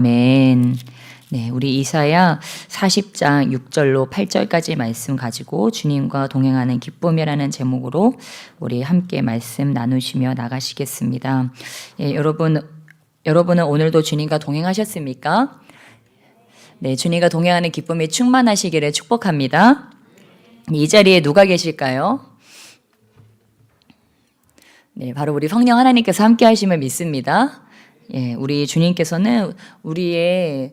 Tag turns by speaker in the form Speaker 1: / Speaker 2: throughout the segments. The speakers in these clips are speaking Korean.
Speaker 1: 아멘. 네, 우리 이사야 40장 6절로 8절까지 말씀 가지고 주님과 동행하는 기쁨이라는 제목으로 우리 함께 말씀 나누시며 나가시겠습니다. 예, 여러분은 오늘도 주님과 동행하셨습니까? 네, 주님과 동행하는 기쁨이 충만하시기를 축복합니다. 이 자리에 누가 계실까요? 네, 바로 우리 성령 하나님께서 함께 하심을 믿습니다. 예, 우리 주님께서는 우리의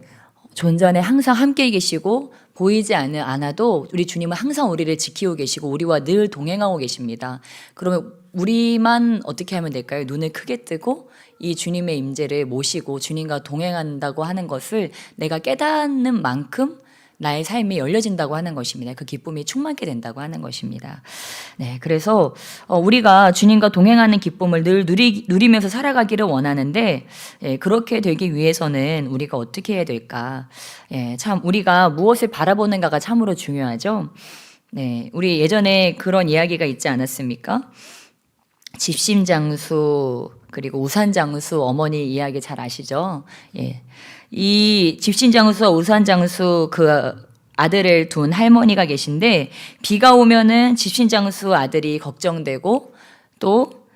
Speaker 1: 존전에 항상 함께 계시고 보이지 않아도 우리 주님은 항상 우리를 지키고 계시고 우리와 늘 동행하고 계십니다. 그러면 우리만 어떻게 하면 될까요? 눈을 크게 뜨고 이 주님의 임재를 모시고 주님과 동행한다고 하는 것을 내가 깨닫는 만큼 나의 삶이 열려진다고 하는 것입니다. 그 기쁨이 충만케 된다고 하는 것입니다. 네, 그래서 우리가 주님과 동행하는 기쁨을 늘 누리면서 살아가기를 원하는데, 그렇게 되기 위해서는 우리가 어떻게 해야 될까? 참 우리가 무엇을 바라보는가가 참으로 중요하죠. 네, 우리 예전에 그런 이야기가 있지 않았습니까? 집신장수 그리고 우산장수 어머니 이야기 잘 아시죠? 예. 이 집신장수와 우산장수 그 아들을 둔 할머니가 계신데 비가 오면은 집신장수 아들이 걱정되고 또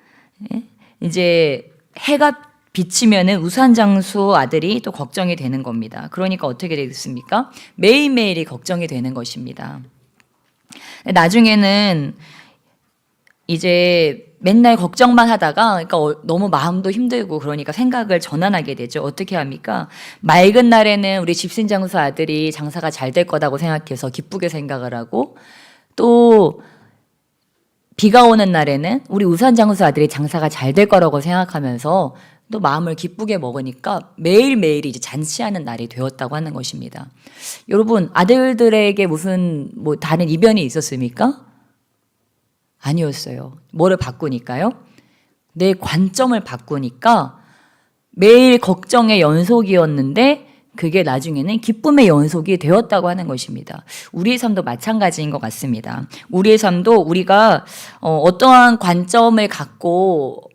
Speaker 1: 이제 해가 비치면은 우산장수 아들이 또 걱정이 되는 겁니다. 그러니까 어떻게 되겠습니까? 매일매일이 걱정이 되는 것입니다. 나중에는 이제 맨날 걱정만 하다가 그러니까 너무 마음도 힘들고 그러니까 생각을 전환하게 되죠. 어떻게 합니까? 맑은 날에는 우리 집신장수 아들이 장사가 잘 될 거라고 생각해서 기쁘게 생각을 하고 또 비가 오는 날에는 우리 우산장수 아들이 장사가 잘 될 거라고 생각하면서 또 마음을 기쁘게 먹으니까 매일매일이 이제 잔치하는 날이 되었다고 하는 것입니다. 여러분, 아들들에게 무슨 뭐 다른 이변이 있었습니까? 아니었어요. 뭐를 바꾸니까요? 내 관점을 바꾸니까 매일 걱정의 연속이었는데 그게 나중에는 기쁨의 연속이 되었다고 하는 것입니다. 우리의 삶도 마찬가지인 것 같습니다. 우리의 삶도 우리가 어떠한 관점을 가지고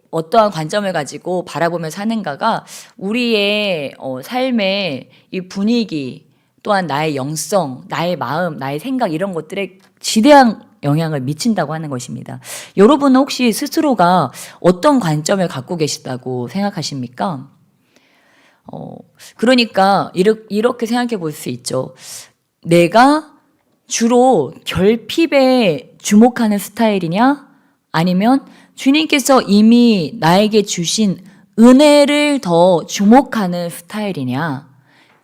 Speaker 1: 바라보며 사는가가 우리의 삶의 이 분위기 또한 나의 영성, 나의 마음, 나의 생각 이런 것들에 지대한 영향을 미친다고 하는 것입니다. 여러분은 혹시 스스로가 어떤 관점을 갖고 계시다고 생각하십니까? 그러니까 이렇게 생각해 볼 수 있죠. 내가 주로 결핍에 주목하는 스타일이냐? 아니면 주님께서 이미 나에게 주신 은혜를 더 주목하는 스타일이냐?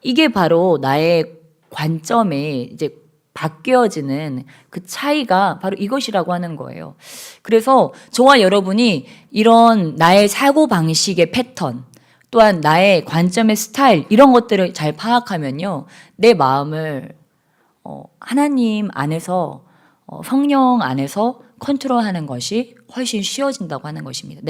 Speaker 1: 이게 바로 나의 관점에 이제 바뀌어지는 그 차이가 바로 이것이라고 하는 거예요. 그래서 저와 여러분이 이런 나의 사고방식의 패턴, 또한 나의 관점의 스타일, 이런 것들을 잘 파악하면요. 내 마음을 하나님 안에서, 성령 안에서 컨트롤하는 것이 훨씬 쉬워진다고 하는 것입니다.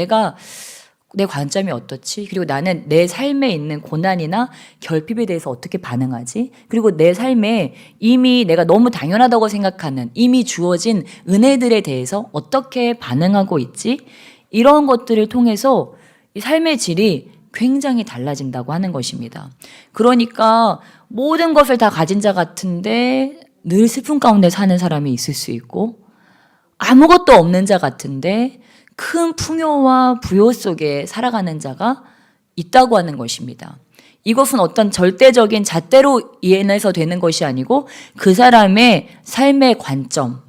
Speaker 1: 내 관점이 어떻지? 그리고 나는 내 삶에 있는 고난이나 결핍에 대해서 어떻게 반응하지? 그리고 내 삶에 이미 내가 너무 당연하다고 생각하는 이미 주어진 은혜들에 대해서 어떻게 반응하고 있지? 이런 것들을 통해서 이 삶의 질이 굉장히 달라진다고 하는 것입니다. 그러니까 모든 것을 다 가진 자 같은데 늘 슬픔 가운데 사는 사람이 있을 수 있고 아무것도 없는 자 같은데 큰 풍요와 부요 속에 살아가는 자가 있다고 하는 것입니다. 이것은 어떤 절대적인 잣대로 이해해서 되는 것이 아니고 그 사람의 삶의 관점,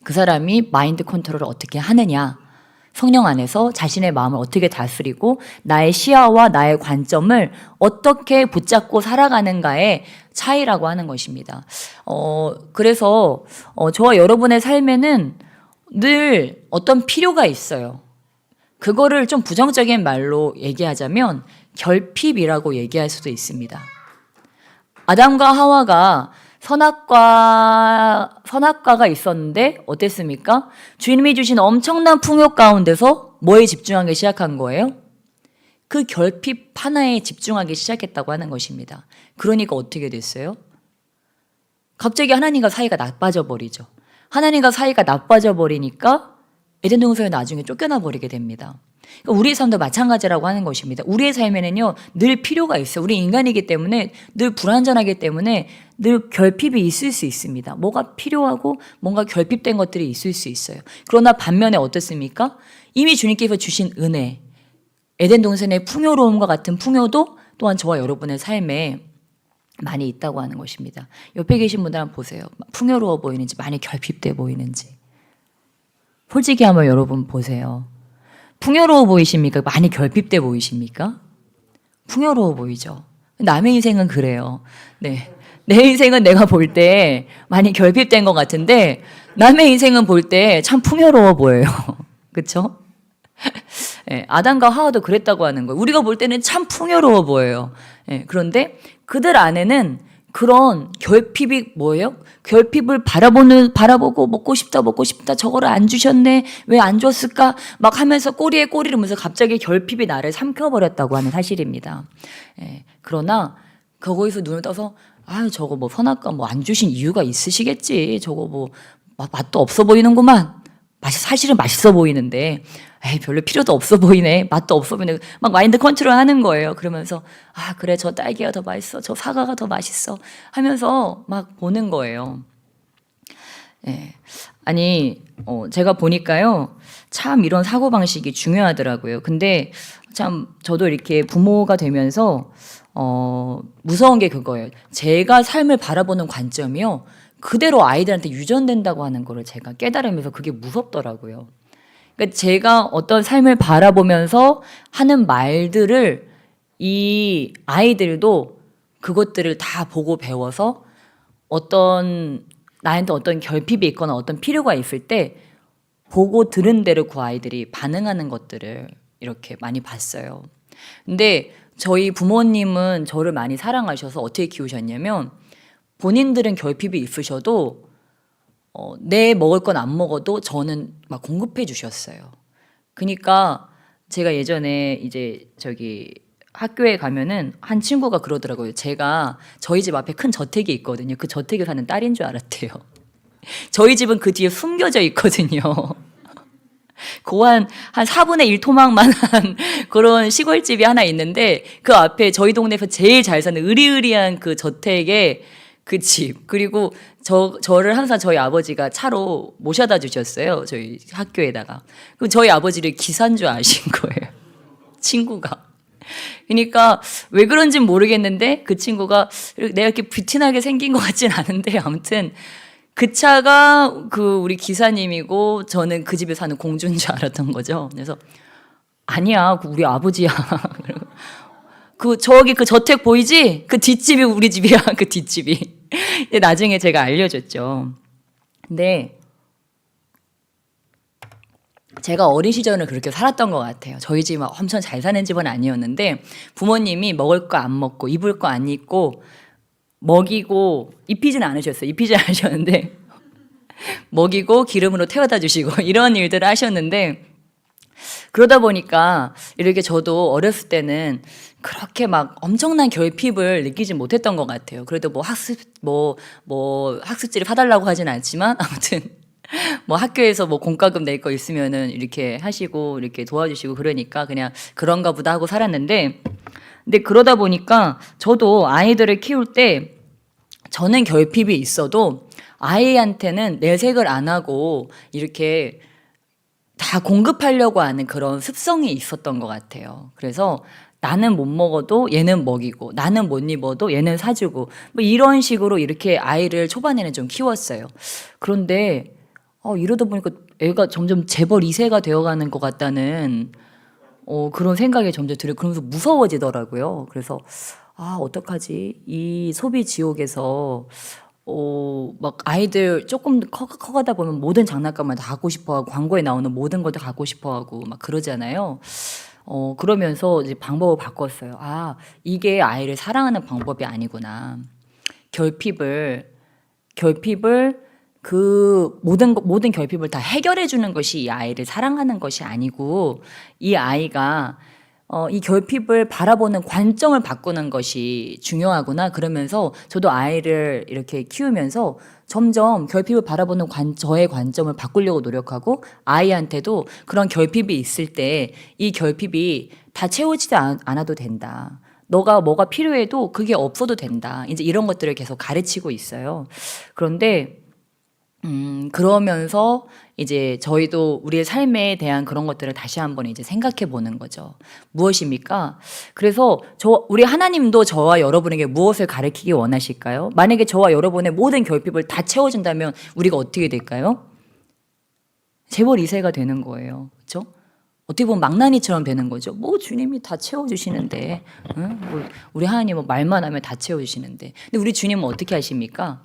Speaker 1: 그 사람이 마인드 컨트롤을 어떻게 하느냐, 성령 안에서 자신의 마음을 어떻게 다스리고 나의 시야와 나의 관점을 어떻게 붙잡고 살아가는가의 차이라고 하는 것입니다. 그래서 저와 여러분의 삶에는 늘 어떤 필요가 있어요. 그거를 좀 부정적인 말로 얘기하자면 결핍이라고 얘기할 수도 있습니다. 아담과 하와가 선악과가 있었는데 어땠습니까? 주님이 주신 엄청난 풍요 가운데서 뭐에 집중하기 시작한 거예요? 그 결핍 하나에 집중하기 시작했다고 하는 것입니다. 그러니까 어떻게 됐어요? 갑자기 하나님과 사이가 나빠져 버리죠. 하나님과 사이가 나빠져 버리니까 에덴 동산에 나중에 쫓겨나 버리게 됩니다. 그러니까 우리의 삶도 마찬가지라고 하는 것입니다. 우리의 삶에는요, 늘 필요가 있어요. 우리 인간이기 때문에 늘 불완전하기 때문에 늘 결핍이 있을 수 있습니다. 뭐가 필요하고 뭔가 결핍된 것들이 있을 수 있어요. 그러나 반면에 어떻습니까? 이미 주님께서 주신 은혜, 에덴 동산의 풍요로움과 같은 풍요도 또한 저와 여러분의 삶에 많이 있다고 하는 것입니다. 옆에 계신 분들 한번 보세요. 풍요로워 보이는지 많이 결핍돼 보이는지. 솔직히 한번 여러분 보세요. 풍요로워 보이십니까? 많이 결핍돼 보이십니까? 풍요로워 보이죠. 남의 인생은 그래요. 네. 내 인생은 내가 볼 때 많이 결핍된 것 같은데 남의 인생은 볼 때 참 풍요로워 보여요. 그렇죠? 네, 아담과 하와도 그랬다고 하는 거예요. 우리가 볼 때는 참 풍요로워 보여요. 네, 그런데 그들 안에는 그런 결핍이 뭐예요? 결핍을 바라보고 먹고 싶다 저거를 안 주셨네 왜 안 줬을까 막 하면서 꼬리에 꼬리를 물면서 갑자기 결핍이 나를 삼켜버렸다고 하는 사실입니다. 예, 그러나 거기서 눈을 떠서 아 저거 뭐 선악과 뭐 안 주신 이유가 있으시겠지 저거 뭐 맛도 없어 보이는구만 사실은 맛있어 보이는데 에이 별로 필요도 없어 보이네 맛도 없어 보이네 막 마인드 컨트롤 하는 거예요. 그러면서 아 그래 저 딸기가 더 맛있어 저 사과가 더 맛있어 하면서 막 보는 거예요. 예. 아니 제가 보니까요 참 이런 사고방식이 중요하더라고요. 근데 참 저도 이렇게 부모가 되면서 무서운 게 그거예요. 제가 삶을 바라보는 관점이요 그대로 아이들한테 유전된다고 하는 거를 제가 깨달으면서 그게 무섭더라고요. 그러니까 제가 어떤 삶을 바라보면서 하는 말들을 이 아이들도 그것들을 다 보고 배워서 나한테 어떤 결핍이 있거나 어떤 필요가 있을 때 보고 들은 대로 그 아이들이 반응하는 것들을 이렇게 많이 봤어요. 근데 저희 부모님은 저를 많이 사랑하셔서 어떻게 키우셨냐면 본인들은 결핍이 있으셔도 내 먹을 건 안 먹어도 저는 막 공급해 주셨어요. 그러니까 제가 예전에 이제 학교에 가면은 한 친구가 그러더라고요. 제가 저희 집 앞에 큰 저택이 있거든요. 그 저택에 사는 딸인 줄 알았대요. 저희 집은 그 뒤에 숨겨져 있거든요. 한 4분의 1 토막만한 그런 시골집이 하나 있는데 그 앞에 저희 동네에서 제일 잘 사는 으리으리한 그 저택에 그 집 그리고 저를 항상 저희 아버지가 차로 모셔다 주셨어요. 저희 학교에다가. 그럼 저희 아버지를 기사인 줄 아신 거예요. 친구가. 그러니까 왜 그런지는 모르겠는데 그 친구가 내가 이렇게 뷰티나게 생긴 것 같진 않은데 아무튼 그 차가 그 우리 기사님이고 저는 그 집에 사는 공주인 줄 알았던 거죠. 그래서 아니야, 우리 아버지야. 그 저택 보이지? 그 뒷집이 우리 집이야. 그 뒷집이. 나중에 제가 알려줬죠. 근데 제가 어린 시절은 그렇게 살았던 것 같아요. 저희 집 막 엄청 잘 사는 집은 아니었는데 부모님이 먹을 거 안 먹고 입을 거 안 입고 먹이고 입히지는 않으셨어요. 입히지 않으셨는데 먹이고 기름으로 태워다 주시고 이런 일들을 하셨는데 그러다 보니까 이렇게 저도 어렸을 때는 그렇게 막 엄청난 결핍을 느끼지 못했던 것 같아요. 그래도 뭐 학습지를 사달라고 하진 않지만 아무튼 뭐 학교에서 뭐 공과금 낼 거 있으면은 이렇게 하시고 이렇게 도와주시고 그러니까 그냥 그런가 보다 하고 살았는데 근데 그러다 보니까 저도 아이들을 키울 때 저는 결핍이 있어도 아이한테는 내색을 안 하고 이렇게 다 공급하려고 하는 그런 습성이 있었던 것 같아요. 그래서 나는 못 먹어도 얘는 먹이고 나는 못 입어도 얘는 사주고 뭐 이런 식으로 이렇게 아이를 초반에는 좀 키웠어요. 그런데 이러다 보니까 애가 점점 재벌 2세가 되어가는 것 같다는 그런 생각이 점점 들어요. 그러면서 무서워지더라고요. 그래서 어떡하지? 이 소비 지옥에서 막 아이들 조금 커가다 보면 모든 장난감을 다 갖고 싶어하고 광고에 나오는 모든 걸 다 갖고 싶어하고 막 그러잖아요. 그러면서 이제 방법을 바꿨어요. 이게 아이를 사랑하는 방법이 아니구나. 결핍을 그 모든 결핍을 다 해결해 주는 것이 이 아이를 사랑하는 것이 아니고 이 아이가 이 결핍을 바라보는 관점을 바꾸는 것이 중요하구나. 그러면서 저도 아이를 이렇게 키우면서 점점 결핍을 바라보는 저의 관점을 바꾸려고 노력하고 아이한테도 그런 결핍이 있을 때 이 결핍이 다 채워지지 않아도 된다. 너가 뭐가 필요해도 그게 없어도 된다. 이제 이런 것들을 계속 가르치고 있어요. 그런데 그러면서 이제 저희도 우리의 삶에 대한 그런 것들을 다시 한번 이제 생각해 보는 거죠. 무엇입니까? 그래서 우리 하나님도 저와 여러분에게 무엇을 가르치기 원하실까요? 만약에 저와 여러분의 모든 결핍을 다 채워준다면 우리가 어떻게 될까요? 재벌 2세가 되는 거예요. 그렇죠? 어떻게 보면 망나니처럼 되는 거죠. 뭐 주님이 다 채워주시는데, 응? 뭐 우리 하나님은 말만 하면 다 채워주시는데. 근데 우리 주님은 어떻게 하십니까?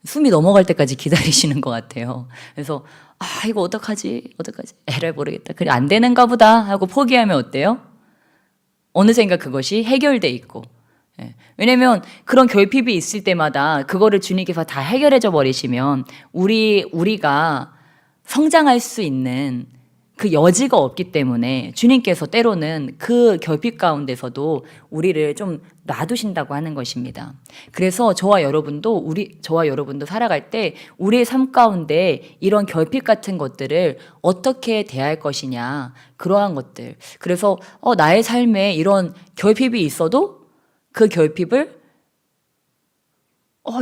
Speaker 1: 숨이 넘어갈 때까지 기다리시는 것 같아요. 그래서 이거 어떡하지? 에라이 모르겠다. 그래 안 되는가 보다 하고 포기하면 어때요? 어느샌가 그것이 해결돼 있고. 예. 왜냐면 그런 결핍이 있을 때마다 그거를 주님께서 다 해결해줘 버리시면 우리가 성장할 수 있는 그 여지가 없기 때문에 주님께서 때로는 그 결핍 가운데서도 우리를 좀 놔두신다고 하는 것입니다. 그래서 저와 여러분도 살아갈 때 우리의 삶 가운데 이런 결핍 같은 것들을 어떻게 대할 것이냐, 그러한 것들. 그래서 나의 삶에 이런 결핍이 있어도 그 결핍을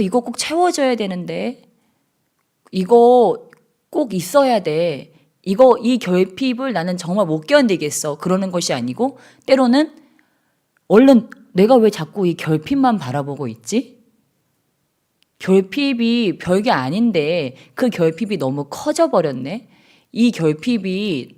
Speaker 1: 이거 꼭 채워줘야 되는데, 이거 꼭 있어야 돼. 이 결핍을 나는 정말 못 견디겠어. 그러는 것이 아니고, 때로는 얼른 내가 왜 자꾸 이 결핍만 바라보고 있지? 결핍이 별게 아닌데 그 결핍이 너무 커져버렸네. 이 결핍이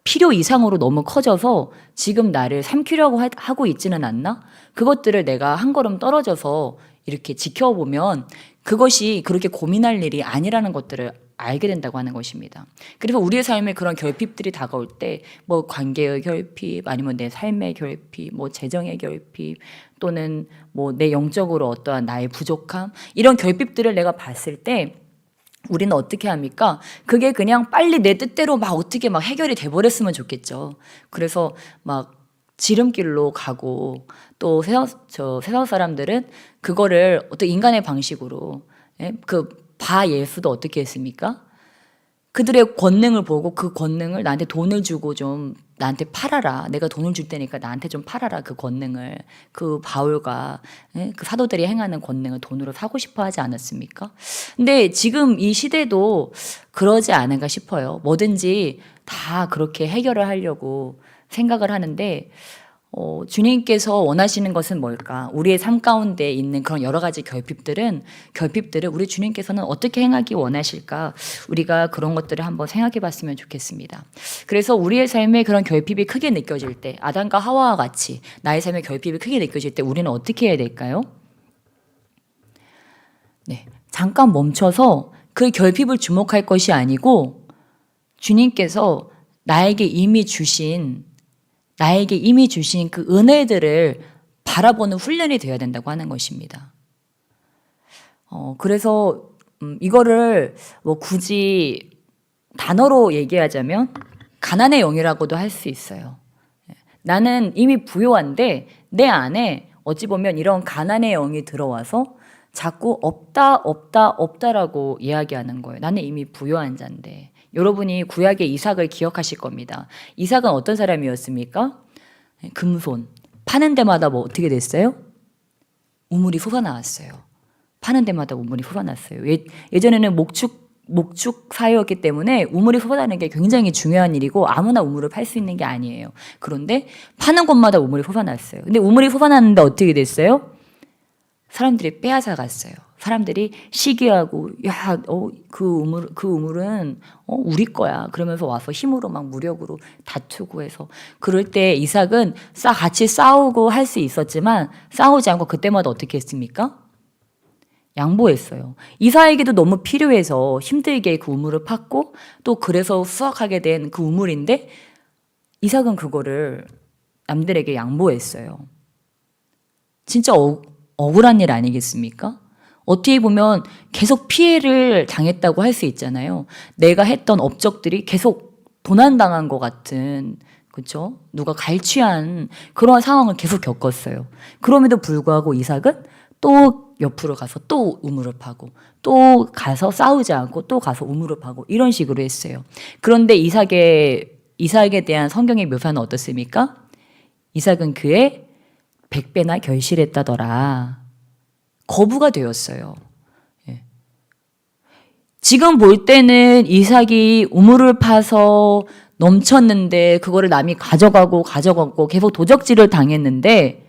Speaker 1: 필요 이상으로 너무 커져서 지금 나를 삼키려고 하고 있지는 않나? 그것들을 내가 한 걸음 떨어져서 이렇게 지켜보면 그것이 그렇게 고민할 일이 아니라는 것들을 알게 된다고 하는 것입니다. 그래서 우리의 삶에 그런 결핍들이 다가올 때 뭐 관계의 결핍, 아니면 내 삶의 결핍, 뭐 재정의 결핍, 또는 뭐 내 영적으로 어떠한 나의 부족함, 이런 결핍들을 내가 봤을 때 우리는 어떻게 합니까? 그게 그냥 빨리 내 뜻대로 막 어떻게 막 해결이 돼버렸으면 좋겠죠. 그래서 막 지름길로 가고, 또 세상 사람들은 그거를 어떤 인간의 방식으로, 바 예수도 어떻게 했습니까? 그들의 권능을 보고 그 권능을 나한테 돈을 주고 좀 나한테 팔아라. 내가 돈을 줄 테니까 나한테 좀 팔아라. 그 권능을. 그 바울과 그 사도들이 행하는 권능을 돈으로 사고 싶어 하지 않았습니까? 근데 지금 이 시대도 그러지 않은가 싶어요. 뭐든지 다 그렇게 해결을 하려고 생각을 하는데, 주님께서 원하시는 것은 뭘까? 우리의 삶 가운데 있는 그런 여러 가지 결핍들을 우리 주님께서는 어떻게 행하기 원하실까? 우리가 그런 것들을 한번 생각해 봤으면 좋겠습니다. 그래서 우리의 삶에 그런 결핍이 크게 느껴질 때, 아담과 하와와 같이 나의 삶에 결핍이 크게 느껴질 때 우리는 어떻게 해야 될까요? 네, 잠깐 멈춰서 그 결핍을 주목할 것이 아니고 주님께서 나에게 이미 주신 그 은혜들을 바라보는 훈련이 되어야 된다고 하는 것입니다. 그래서 이거를 뭐 굳이 단어로 얘기하자면 가난의 영이라고도 할 수 있어요. 나는 이미 부요한데 내 안에 어찌 보면 이런 가난의 영이 들어와서 자꾸 없다라고 이야기하는 거예요. 나는 이미 부요한 자인데. 여러분이 구약의 이삭을 기억하실 겁니다. 이삭은 어떤 사람이었습니까? 금손. 파는 데마다 뭐 어떻게 됐어요? 우물이 솟아나왔어요. 파는 데마다 우물이 솟아났어요. 예전에는 목축 사회였기 때문에 우물이 솟아나는 게 굉장히 중요한 일이고 아무나 우물을 팔 수 있는 게 아니에요. 그런데 파는 곳마다 우물이 솟아났어요. 근데 우물이 솟아났는데 어떻게 됐어요? 사람들이 빼앗아 갔어요. 사람들이 시기하고, 그 우물은 우리 거야. 그러면서 와서 힘으로 막 무력으로 다투고 해서. 그럴 때 이삭은 같이 싸우고 할 수 있었지만 싸우지 않고 그때마다 어떻게 했습니까? 양보했어요. 이삭에게도 너무 필요해서 힘들게 그 우물을 팠고, 또 그래서 수확하게 된 그 우물인데 이삭은 그거를 남들에게 양보했어요. 진짜 억울한 일 아니겠습니까? 어떻게 보면 계속 피해를 당했다고 할 수 있잖아요. 내가 했던 업적들이 계속 도난당한 것 같은 그렇죠? 누가 갈취한 그런 상황을 계속 겪었어요. 그럼에도 불구하고 이삭은 또 옆으로 가서 또 우물을 파고 또 가서 싸우지 않고 또 가서 우물을 파고 이런 식으로 했어요. 그런데 이삭에 대한 성경의 묘사는 어떻습니까? 이삭은 그의 100배나 결실했다더라. 거부가 되었어요. 예. 지금 볼 때는 이삭이 우물을 파서 넘쳤는데 그거를 남이 가져가고 계속 도적질을 당했는데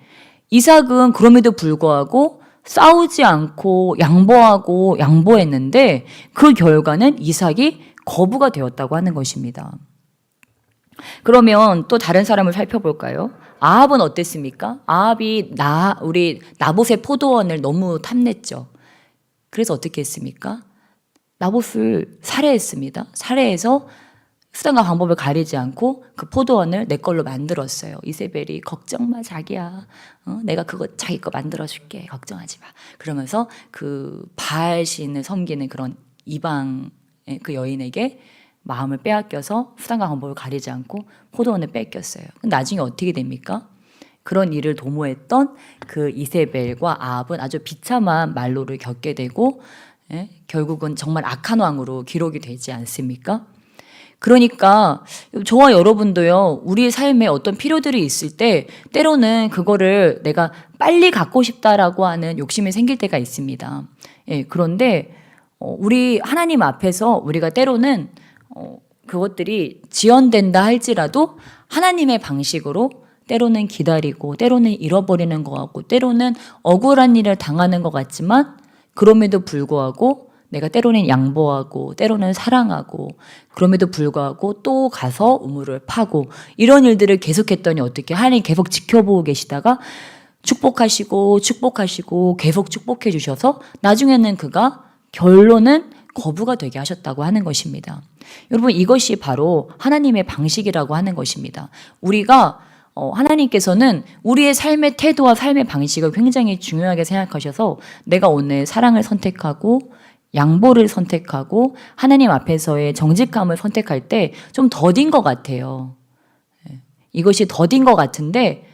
Speaker 1: 이삭은 그럼에도 불구하고 싸우지 않고 양보했는데 그 결과는 이삭이 거부가 되었다고 하는 것입니다. 그러면 또 다른 사람을 살펴볼까요? 아합은 어땠습니까? 아합이 우리 나봇의 포도원을 너무 탐냈죠. 그래서 어떻게 했습니까? 나봇을 살해했습니다. 살해해서 수단과 방법을 가리지 않고 그 포도원을 내 걸로 만들었어요. 이세벨이 걱정 마 자기야. 내가 그거 자기 거 만들어줄게. 걱정하지 마. 그러면서 그 바알 신을 섬기는 그런 이방 그 여인에게 마음을 빼앗겨서 수단과 방법을 가리지 않고 포도원을 뺏겼어요. 나중에 어떻게 됩니까? 그런 일을 도모했던 그 이세벨과 아합은 아주 비참한 말로를 겪게 되고 결국은 정말 악한 왕으로 기록이 되지 않습니까? 그러니까 저와 여러분도요, 우리의 삶에 어떤 필요들이 있을 때 때로는 그거를 내가 빨리 갖고 싶다라고 하는 욕심이 생길 때가 있습니다. 그런데 우리 하나님 앞에서 우리가 때로는 그것들이 지연된다 할지라도 하나님의 방식으로 때로는 기다리고 때로는 잃어버리는 것 같고 때로는 억울한 일을 당하는 것 같지만 그럼에도 불구하고 내가 때로는 양보하고 때로는 사랑하고 그럼에도 불구하고 또 가서 우물을 파고 이런 일들을 계속했더니 어떻게 하나님 계속 지켜보고 계시다가 축복하시고 계속 축복해 주셔서 나중에는 그가 결론은 거부가 되게 하셨다고 하는 것입니다. 여러분 이것이 바로 하나님의 방식이라고 하는 것입니다. 우리가 하나님께서는 우리의 삶의 태도와 삶의 방식을 굉장히 중요하게 생각하셔서 내가 오늘 사랑을 선택하고 양보를 선택하고 하나님 앞에서의 정직함을 선택할 때 좀 더딘 것 같아요. 이것이 더딘 것 같은데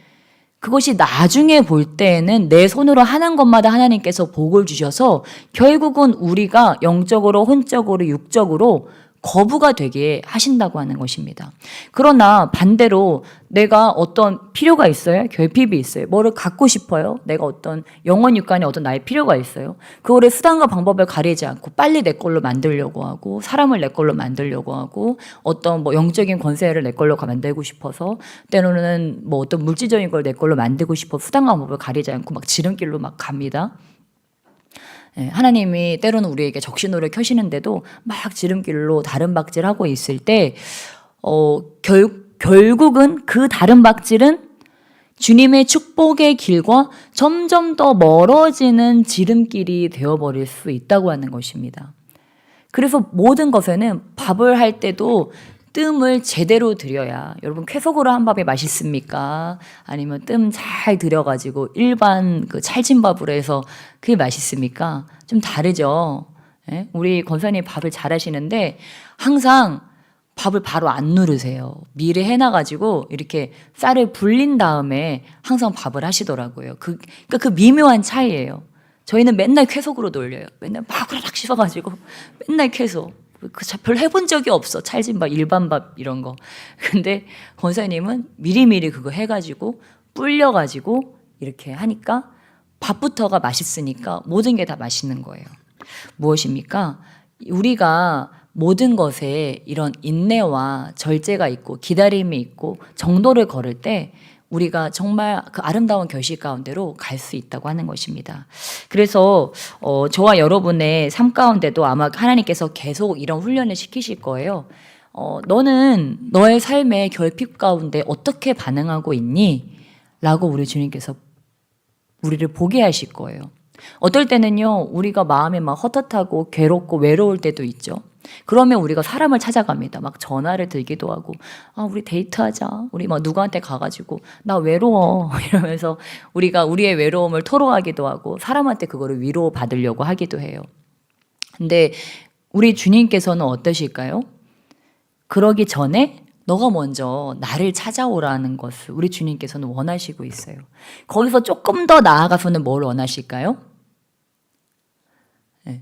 Speaker 1: 그것이 나중에 볼 때에는 내 손으로 하는 것마다 하나님께서 복을 주셔서 결국은 우리가 영적으로 혼적으로 육적으로 거부가 되게 하신다고 하는 것입니다. 그러나 반대로 내가 어떤 필요가 있어요? 결핍이 있어요. 뭐를 갖고 싶어요? 내가 어떤 영혼 육간에 어떤 나의 필요가 있어요. 그거를 수단과 방법을 가리지 않고 빨리 내 걸로 만들려고 하고 사람을 내 걸로 만들려고 하고 어떤 뭐 영적인 권세를 내 걸로 만들고 싶어서 때로는 뭐 어떤 물질적인 걸 내 걸로 만들고 싶어 수단과 방법을 가리지 않고 막 지름길로 막 갑니다. 하나님이 때로는 우리에게 적신호를 켜시는데도 막 지름길로 다른 박질하고 있을 때 결국은 그 다른 박질은 주님의 축복의 길과 점점 더 멀어지는 지름길이 되어버릴 수 있다고 하는 것입니다. 그래서 모든 것에는 밥을 할 때도 뜸을 제대로 들여야 여러분 쾌속으로 한 밥이 맛있습니까? 아니면 뜸 잘 들여가지고 일반 그 찰진밥으로 해서 그게 맛있습니까? 좀 다르죠. 우리 권사님 밥을 잘 하시는데 항상 밥을 바로 안 누르세요. 미리 해놔가지고 이렇게 쌀을 불린 다음에 항상 밥을 하시더라고요. 그러니까 그 미묘한 차이예요. 저희는 맨날 쾌속으로 돌려요. 맨날 막 후라락 씹어가지고 맨날 쾌속. 별 해본 적이 없어. 찰진밥, 일반밥 이런 거. 근데 권사님은 미리미리 그거 해가지고 불려가지고 이렇게 하니까 밥부터가 맛있으니까 모든 게 다 맛있는 거예요. 무엇입니까? 우리가 모든 것에 이런 인내와 절제가 있고 기다림이 있고 정도를 걸을 때 우리가 정말 그 아름다운 결실 가운데로 갈 수 있다고 하는 것입니다. 그래서 저와 여러분의 삶 가운데도 아마 하나님께서 계속 이런 훈련을 시키실 거예요. 너는 너의 삶의 결핍 가운데 어떻게 반응하고 있니? 라고 우리 주님께서 우리를 보게 하실 거예요. 어떨 때는요, 우리가 마음이 막 헛헛하고 괴롭고 외로울 때도 있죠. 그러면 우리가 사람을 찾아갑니다. 막 전화를 들기도 하고, 우리 데이트하자. 우리 막 누구한테 가가지고, 나 외로워. 이러면서 우리가 우리의 외로움을 토로하기도 하고, 사람한테 그거를 위로받으려고 하기도 해요. 근데 우리 주님께서는 어떠실까요? 그러기 전에 너가 먼저 나를 찾아오라는 것을 우리 주님께서는 원하시고 있어요. 거기서 조금 더 나아가서는 뭘 원하실까요? 네.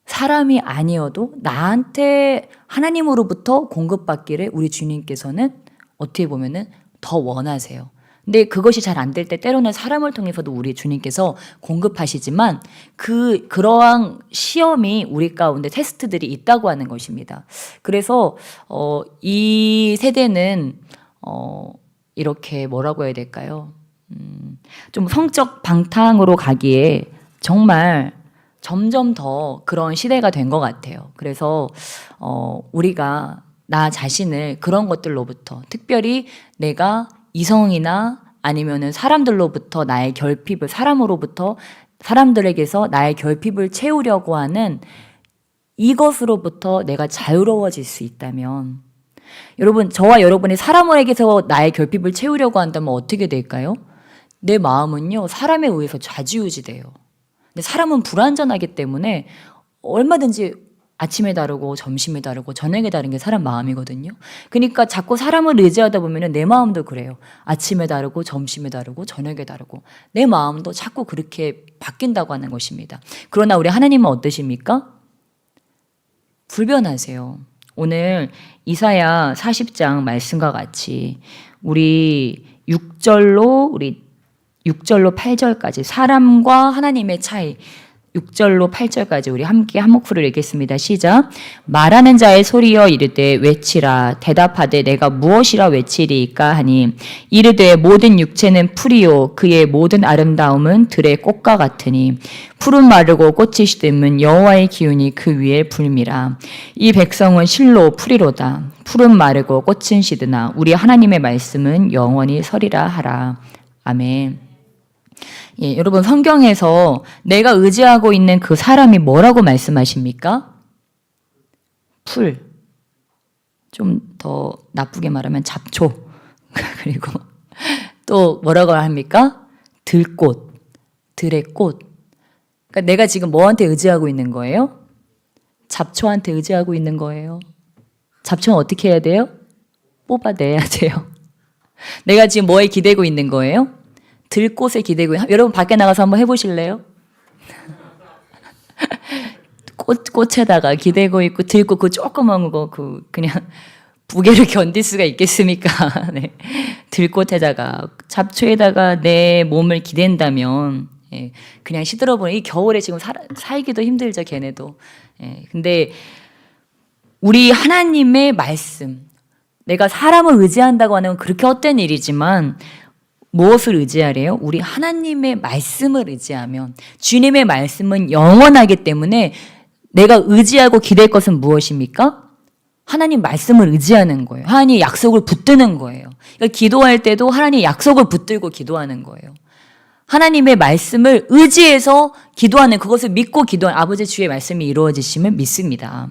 Speaker 1: 사람이 아니어도 나한테 하나님으로부터 공급받기를 우리 주님께서는 어떻게 보면은 더 원하세요. 근데 그것이 잘 안 될 때 때로는 사람을 통해서도 우리 주님께서 공급하시지만 그러한 시험이 우리 가운데 테스트들이 있다고 하는 것입니다. 그래서 이 세대는 이렇게 뭐라고 해야 될까요? 좀 성적 방탕으로 가기에 정말 점점 더 그런 시대가 된 것 같아요. 그래서 우리가 나 자신을 그런 것들로부터, 특별히 내가 이성이나 아니면은 사람들로부터 나의 결핍을, 사람들에게서 나의 결핍을 채우려고 하는 이것으로부터 내가 자유로워질 수 있다면, 여러분, 저와 여러분이 사람에게서 나의 결핍을 채우려고 한다면 어떻게 될까요? 내 마음은요, 사람에 의해서 좌지우지돼요. 근데 사람은 불완전하기 때문에 얼마든지 아침에 다르고 점심에 다르고 저녁에 다른 게 사람 마음이거든요. 그러니까 자꾸 사람을 의지하다 보면 내 마음도 그래요. 아침에 다르고 점심에 다르고 저녁에 다르고 내 마음도 자꾸 그렇게 바뀐다고 하는 것입니다. 그러나 우리 하나님은 어떠십니까? 불변하세요. 오늘 이사야 40장 말씀과 같이 우리 6절로 8절까지 사람과 하나님의 차이, 6절로 8절까지 우리 함께 한 목소리를 읽겠습니다. 시작. 말하는 자의 소리여 이르되 외치라. 대답하되 내가 무엇이라 외치리이까 하니 이르되 모든 육체는 풀이요 그의 모든 아름다움은 들의 꽃과 같으니 푸른 마르고 꽃이 시듬은 여호와의 기운이 그 위에 불미라. 이 백성은 실로 풀이로다. 푸른 마르고 꽃은 시드나 우리 하나님의 말씀은 영원히 서리라 하라. 아멘. 예, 여러분 성경에서 내가 의지하고 있는 그 사람이 뭐라고 말씀하십니까? 풀. 좀 더 나쁘게 말하면 잡초. 그리고 또 뭐라고 합니까? 들꽃. 들의 꽃. 그러니까 내가 지금 뭐한테 의지하고 있는 거예요? 잡초한테 의지하고 있는 거예요. 잡초는 어떻게 해야 돼요? 뽑아내야 돼요. 내가 지금 뭐에 기대고 있는 거예요? 들꽃에 기대고, 여러분 밖에 나가서 한번 해보실래요? 꽃에다가 기대고 있고 들꽃 그 조그만 거 그냥 무게를 견딜 수가 있겠습니까? 네. 들꽃에다가 잡초에다가 내 몸을 기댄다면 예, 그냥 시들어버려. 이 겨울에 지금 살기도 힘들죠, 걔네도. 예, 근데 우리 하나님의 말씀, 내가 사람을 의지한다고 하는 건 그렇게 헛된 일이지만 무엇을 의지하래요? 우리 하나님의 말씀을 의지하면 주님의 말씀은 영원하기 때문에 내가 의지하고 기댈 것은 무엇입니까? 하나님 말씀을 의지하는 거예요. 하나님 약속을 붙드는 거예요. 그러니까 기도할 때도 하나님 약속을 붙들고 기도하는 거예요. 하나님의 말씀을 의지해서 기도하는, 그것을 믿고 기도하는, 아버지 주의 말씀이 이루어지심을 믿습니다.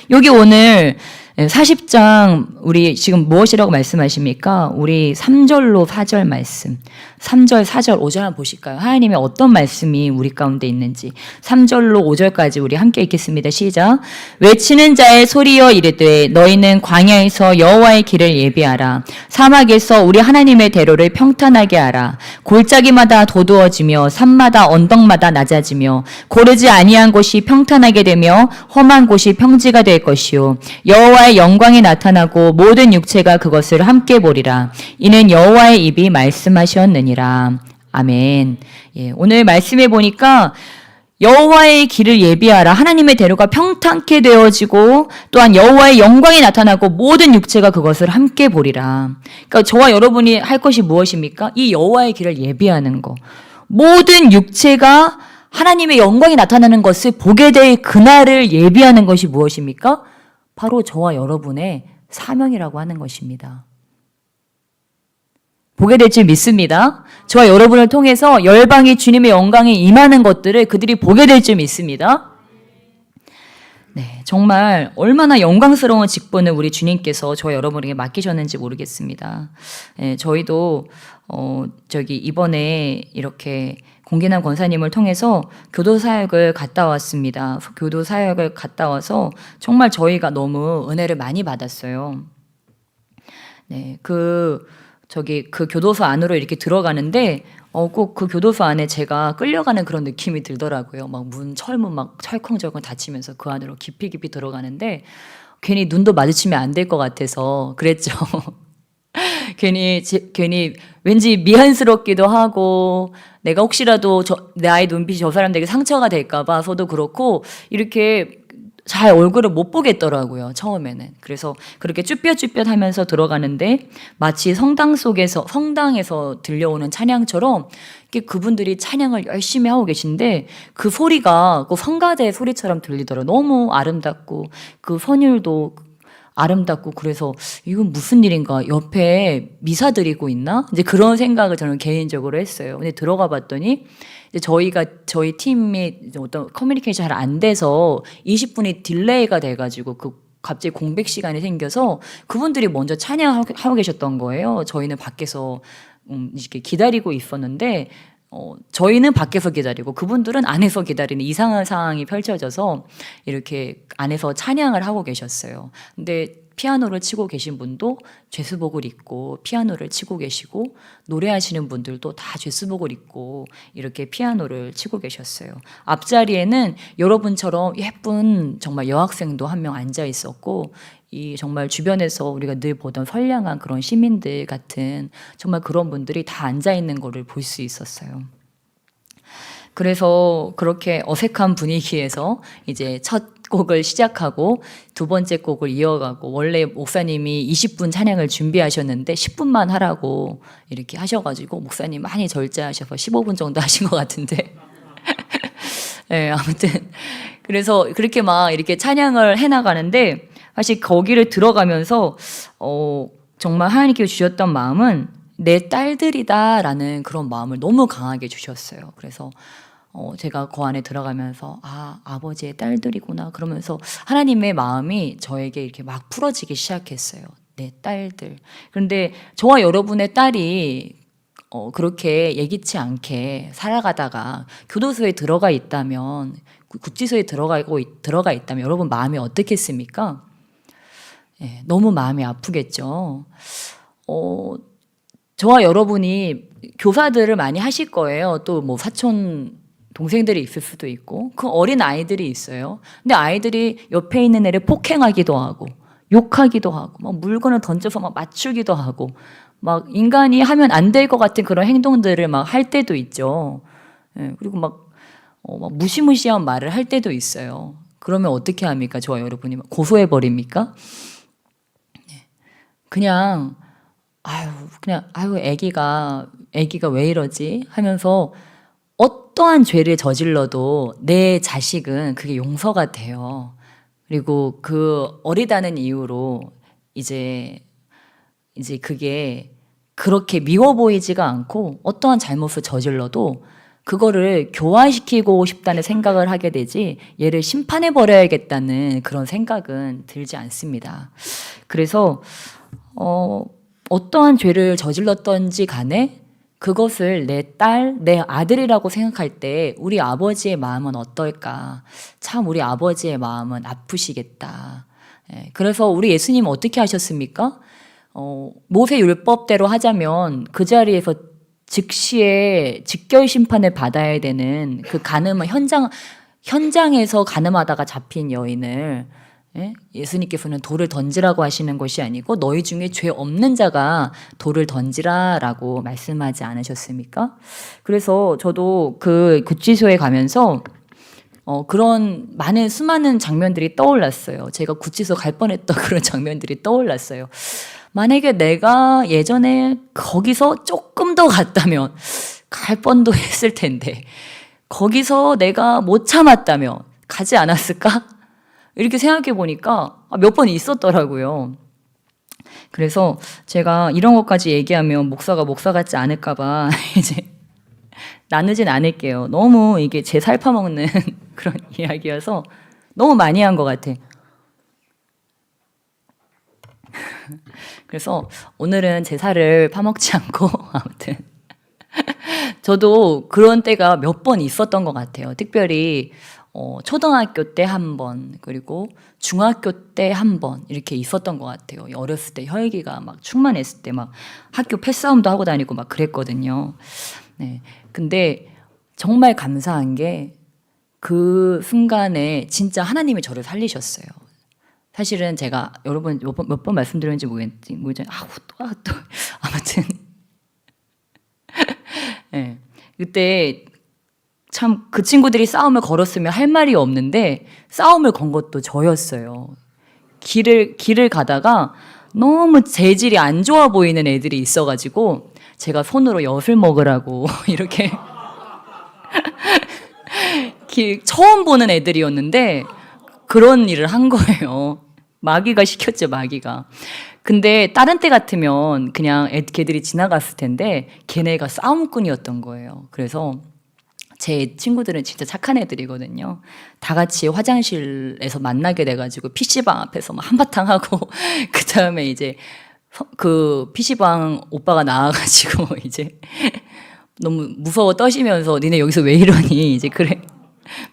Speaker 1: 여기 오늘 40장 우리 지금 무엇이라고 말씀하십니까? 우리 3절로 4절 말씀, 3절, 4절, 5절 한번 보실까요? 하나님의 어떤 말씀이 우리 가운데 있는지 3절로 5절까지 우리 함께 읽겠습니다. 시작. 외치는 자의 소리여 이르되 너희는 광야에서 여호와의 길을 예비하라. 사막에서 우리 하나님의 대로를 평탄하게 하라. 골짜기마다 도두어지며 산마다 언덕마다 낮아지며 고르지 아니한 곳이 평탄하게 되며 험한 곳이 평지가 될 것이요 여호와의 영광이 나타나고 모든 육체가 그것을 함께 보리라. 이는 여호와의 입이 말씀하셨느니라. 아멘. 예, 오늘 말씀해 보니까 여호와의 길을 예비하라. 하나님의 대로가 평탄케 되어지고 또한 여호와의 영광이 나타나고 모든 육체가 그것을 함께 보리라. 그러니까 저와 여러분이 할 것이 무엇입니까? 이 여호와의 길을 예비하는 거. 모든 육체가 하나님의 영광이 나타나는 것을 보게 될 그날을 예비하는 것이 무엇입니까? 바로 저와 여러분의 사명이라고 하는 것입니다. 보게 될 줄 믿습니다. 저와 여러분을 통해서 열방이 주님의 영광에 임하는 것들을 그들이 보게 될 줄 믿습니다. 네, 정말 얼마나 영광스러운 직분을 우리 주님께서 저와 여러분에게 맡기셨는지 모르겠습니다. 네, 저희도 이번에 이렇게 공기남 권사님을 통해서 교도 사역을 갔다 왔습니다. 교도 사역을 갔다 와서 정말 저희가 너무 은혜를 많이 받았어요. 네, 그 교도소 안으로 이렇게 들어가는데 꼭 그 교도소 안에 제가 끌려가는 그런 느낌이 들더라고요. 막 철문 막 철컹철컹 닫히면서 그 안으로 깊이 들어가는데 괜히 눈도 마주치면 안 될 것 같아서 그랬죠. 괜히 왠지 미안스럽기도 하고 내가 혹시라도 나의 눈빛이 저 사람들에게 상처가 될까 봐서도 그렇고 이렇게 잘 얼굴을 못 보겠더라고요, 처음에는. 그래서 그렇게 쭈뼛쭈뼛 하면서 들어가는데 마치 성당에서 들려오는 찬양처럼 이렇게 그분들이 찬양을 열심히 하고 계신데 그 소리가 그 성가대 소리처럼 들리더라고요. 너무 아름답고 그 선율도 아름답고 그래서 이건 무슨 일인가? 옆에 미사 드리고 있나? 이제 그런 생각을 저는 개인적으로 했어요. 근데 들어가 봤더니 이제 저희 팀이 어떤 커뮤니케이션이 잘 안 돼서 20분이 딜레이가 돼가지고 갑자기 공백 시간이 생겨서 그분들이 먼저 찬양하고 계셨던 거예요. 저희는 밖에서 이렇게 기다리고 있었는데 저희는 밖에서 기다리고 그분들은 안에서 기다리는 이상한 상황이 펼쳐져서 이렇게 안에서 찬양을 하고 계셨어요. 근데 피아노를 치고 계신 분도 죄수복을 입고 피아노를 치고 계시고 노래하시는 분들도 다 죄수복을 입고 이렇게 피아노를 치고 계셨어요. 앞자리에는 여러분처럼 예쁜 정말 여학생도 한 명 앉아 있었고 정말 주변에서 우리가 늘 보던 선량한 그런 시민들 같은 정말 그런 분들이 다 앉아 있는 거를 볼 수 있었어요. 그래서 그렇게 어색한 분위기에서 이제 첫 곡을 시작하고 두 번째 곡을 이어가고 원래 목사님이 20분 찬양을 준비하셨는데 10분만 하라고 이렇게 하셔가지고 목사님 많이 절제하셔서 15분 정도 하신 것 같은데 네, 아무튼 그래서 그렇게 막 이렇게 찬양을 해나가는데 사실 거기를 들어가면서 정말 하나님께 주셨던 마음은 내 딸들이다라는 그런 마음을 너무 강하게 주셨어요. 그래서 제가 그 안에 들어가면서 아버지의 딸들이구나 그러면서 하나님의 마음이 저에게 이렇게 막 풀어지기 시작했어요. 내 딸들. 그런데 저와 여러분의 딸이 그렇게 예기치 않게 살아가다가 교도소에 들어가 있다면 구치소에 들어가 있다면 여러분 마음이 어떻겠습니까? 네, 너무 마음이 아프겠죠. 저와 여러분이 교사들을 많이 하실 거예요. 또 뭐 사촌 동생들이 있을 수도 있고 그 어린 아이들이 있어요. 근데 아이들이 옆에 있는 애를 폭행하기도 하고 욕하기도 하고 막 물건을 던져서 막 맞추기도 하고 막 인간이 하면 안 될 것 같은 그런 행동들을 막 할 때도 있죠. 예, 그리고 막 무시무시한 말을 할 때도 있어요. 그러면 어떻게 합니까? 저와 여러분이 고소해 버립니까? 그냥 애기가 왜 이러지 하면서 어떠한 죄를 저질러도 내 자식은 그게 용서가 돼요. 그리고 그 어리다는 이유로 이제 그게 그렇게 미워 보이지가 않고 어떠한 잘못을 저질러도 그거를 교화시키고 싶다는 생각을 하게 되지 얘를 심판해 버려야겠다는 그런 생각은 들지 않습니다. 그래서 어떠한 죄를 저질렀던지 간에 그것을 내 딸, 내 아들이라고 생각할 때 우리 아버지의 마음은 어떨까? 참 우리 아버지의 마음은 아프시겠다. 그래서 우리 예수님은 어떻게 하셨습니까? 모세 율법대로 하자면 그 자리에서 즉시에 직결 심판을 받아야 되는 그 가늠한 현장에서 가늠하다가 잡힌 여인을 예수님께서는 돌을 던지라고 하시는 것이 아니고 너희 중에 죄 없는 자가 돌을 던지라라고 말씀하지 않으셨습니까? 그래서 저도 그 구치소에 가면서 그런 수많은 장면들이 떠올랐어요. 제가 구치소 갈 뻔했던 그런 장면들이 떠올랐어요. 만약에 내가 예전에 거기서 조금 더 갔다면 갈 뻔도 했을 텐데 거기서 내가 못 참았다면 가지 않았을까? 이렇게 생각해 보니까 몇 번 있었더라고요. 그래서 제가 이런 것까지 얘기하면 목사 같지 않을까 봐 이제 나누진 않을게요. 너무 이게 제 살 파먹는 그런 이야기여서 너무 많이 한 것 같아. 그래서 오늘은 제 살을 파먹지 않고 아무튼 저도 그런 때가 몇 번 있었던 것 같아요. 특별히 초등학교 때 한 번, 그리고 중학교 때 한 번 이렇게 있었던 것 같아요. 어렸을 때 혈기가 막 충만했을 때 막 학교 패싸움도 하고 다니고 막 그랬거든요. 네. 근데 정말 감사한 게 그 순간에 진짜 하나님이 저를 살리셨어요. 사실은 제가 여러분 몇 번 말씀드렸는지 모르겠지만 또 아무튼 네. 그때 참 그 친구들이 싸움을 걸었으면 할 말이 없는데 싸움을 건 것도 저였어요. 길을 가다가 너무 재질이 안 좋아 보이는 애들이 있어가지고 제가 손으로 엿을 먹으라고 이렇게 처음 보는 애들이었는데 그런 일을 한 거예요. 마귀가 시켰죠, 마귀가. 근데 다른 때 같으면 그냥 걔들이 지나갔을 텐데 걔네가 싸움꾼이었던 거예요. 그래서 제 친구들은 진짜 착한 애들이거든요. 다 같이 화장실에서 만나게 돼가지고 PC방 앞에서 막 한바탕 하고 그 다음에 이제 그 PC방 오빠가 나와가지고 이제 너무 무서워 떠시면서 니네 여기서 왜 이러니 이제 그래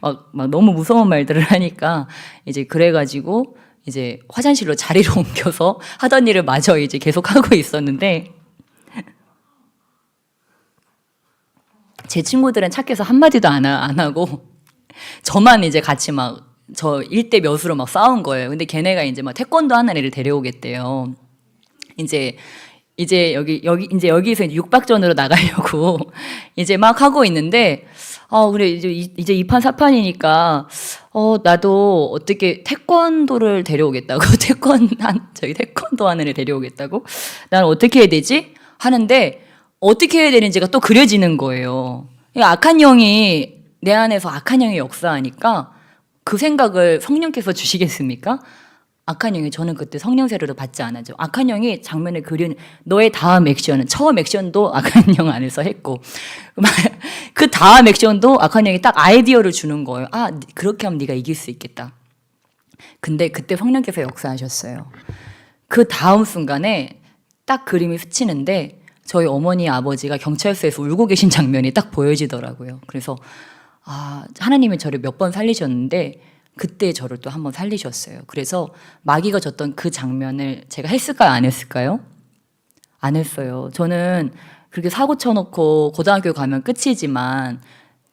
Speaker 1: 막 너무 무서운 말들을 하니까 이제 그래가지고 이제 화장실로 자리를 옮겨서 하던 일을 마저 이제 계속 하고 있었는데 제 친구들은 착해서 한마디도 안 하고 저만 이제 같이 막 저 1대 몇으로 막 싸운 거예요. 근데 걔네가 이제 막 태권도 하는 애를 데려오겠대요. 이제 여기서 이제 육박전으로 나가려고 이제 막 하고 있는데 우리 이제 2판 4판이니까 나도 어떻게 태권도를 데려오겠다고 태권도 하는 애 데려오겠다고 난 어떻게 해야 되지? 하는데 어떻게 해야 되는지가 또 그려지는 거예요. 악한 영이 내 안에서 악한 영이 역사하니까 그 생각을 성령께서 주시겠습니까? 악한 영이 저는 그때 성령 세례도 받지 않았죠. 악한 영이 장면을 그리는 너의 다음 액션은 처음 액션도 악한 영 안에서 했고 그 다음 액션도 악한 영이 딱 아이디어를 주는 거예요. 그렇게 하면 네가 이길 수 있겠다. 근데 그때 성령께서 역사하셨어요. 그 다음 순간에 딱 그림이 스치는데 저희 어머니 아버지가 경찰서에서 울고 계신 장면이 딱 보여지더라고요. 그래서 하나님이 저를 몇 번 살리셨는데 그때 저를 또 한 번 살리셨어요. 그래서 마귀가 줬던 그 장면을 제가 했을까요? 안 했을까요? 안 했어요. 저는 그렇게 사고 쳐놓고 고등학교 가면 끝이지만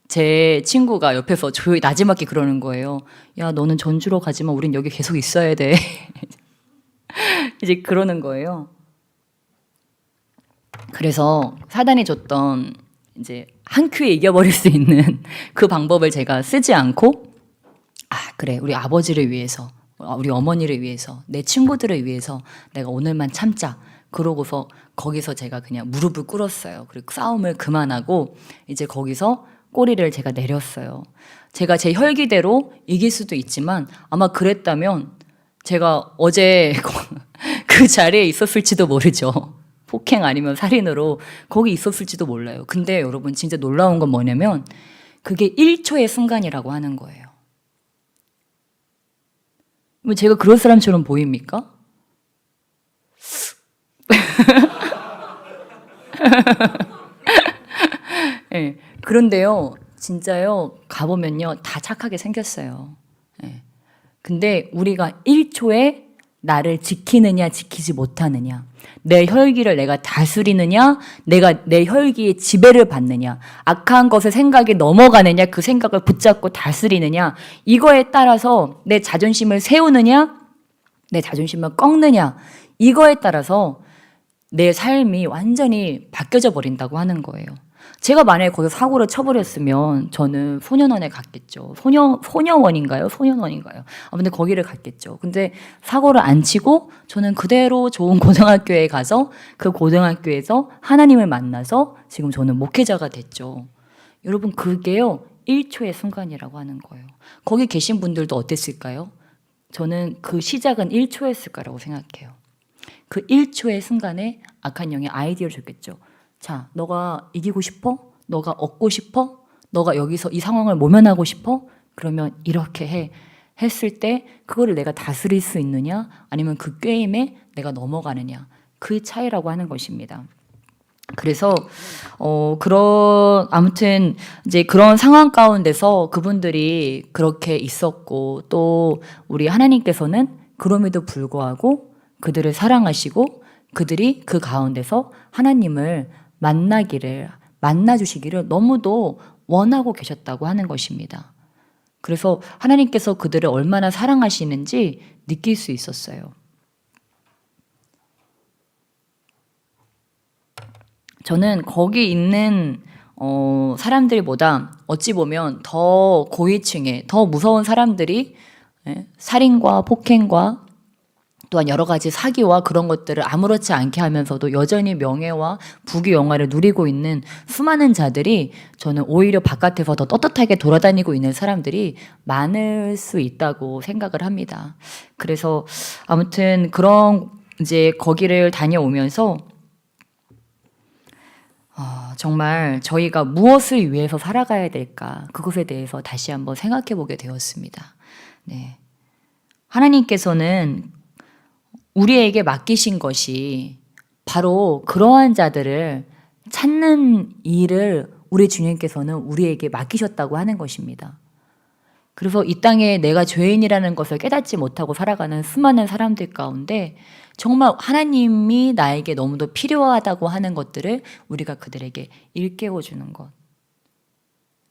Speaker 1: 제 친구가 옆에서 조용히 나지막히 그러는 거예요. 야, 너는 전주로 가지만 우린 여기 계속 있어야 돼. 이제 그러는 거예요. 그래서 사단이 줬던 이제 한 큐에 이겨버릴 수 있는 그 방법을 제가 쓰지 않고 그래 우리 아버지를 위해서 우리 어머니를 위해서 내 친구들을 위해서 내가 오늘만 참자 그러고서 거기서 제가 그냥 무릎을 꿇었어요. 그리고 싸움을 그만하고 이제 거기서 꼬리를 제가 내렸어요. 제가 제 혈기대로 이길 수도 있지만 아마 그랬다면 제가 어제 그 자리에 있었을지도 모르죠. 폭행 아니면 살인으로 거기 있었을지도 몰라요. 근데 여러분 진짜 놀라운 건 뭐냐면 그게 1초의 순간이라고 하는 거예요. 뭐 제가 그럴 사람처럼 보입니까? 네, 그런데요, 진짜요, 가보면요, 다 착하게 생겼어요. 네. 근데 우리가 1초에 나를 지키느냐, 지키지 못하느냐, 내 혈기를 내가 다스리느냐, 내가 내 혈기의 지배를 받느냐, 악한 것의 생각에 넘어가느냐, 그 생각을 붙잡고 다스리느냐, 이거에 따라서 내 자존심을 세우느냐, 내 자존심을 꺾느냐, 이거에 따라서 내 삶이 완전히 바뀌어져 버린다고 하는 거예요. 제가 만약에 거기서 사고를 쳐버렸으면 저는 소년원에 갔겠죠. 소녀원인가요? 소년원인가요? 아무튼 거기를 갔겠죠. 근데 사고를 안 치고 저는 그대로 좋은 고등학교에 가서 그 고등학교에서 하나님을 만나서 지금 저는 목회자가 됐죠. 여러분 그게요 1초의 순간이라고 하는 거예요. 거기 계신 분들도 어땠을까요? 저는 그 시작은 1초였을 거라고 생각해요. 그 1초의 순간에 악한 영이 아이디어를 줬겠죠. 자, 너가 이기고 싶어? 너가 얻고 싶어? 너가 여기서 이 상황을 모면하고 싶어? 그러면 이렇게 해. 했을 때 그거를 내가 다스릴 수 있느냐? 아니면 그 게임에 내가 넘어가느냐? 그 차이라고 하는 것입니다. 그래서 아무튼 이제 그런 상황 가운데서 그분들이 그렇게 있었고, 또 우리 하나님께서는 그럼에도 불구하고 그들을 사랑하시고 그들이 그 가운데서 하나님을 만나주시기를 너무도 원하고 계셨다고 하는 것입니다. 그래서 하나님께서 그들을 얼마나 사랑하시는지 느낄 수 있었어요. 저는 거기 있는 사람들보다 어찌 보면 더 고위층에 더 무서운 사람들이 살인과 폭행과 또한 여러 가지 사기와 그런 것들을 아무렇지 않게 하면서도 여전히 명예와 부귀 영화를 누리고 있는 수많은 자들이, 저는 오히려 바깥에서 더 떳떳하게 돌아다니고 있는 사람들이 많을 수 있다고 생각을 합니다. 그래서 아무튼 그런 이제 거기를 다녀오면서 정말 저희가 무엇을 위해서 살아가야 될까, 그것에 대해서 다시 한번 생각해 보게 되었습니다. 네. 하나님께서는 우리에게 맡기신 것이 바로 그러한 자들을 찾는 일을 우리 주님께서는 우리에게 맡기셨다고 하는 것입니다. 그래서 이 땅에 내가 죄인이라는 것을 깨닫지 못하고 살아가는 수많은 사람들 가운데 정말 하나님이 나에게 너무도 필요하다고 하는 것들을 우리가 그들에게 일깨워 주는 것.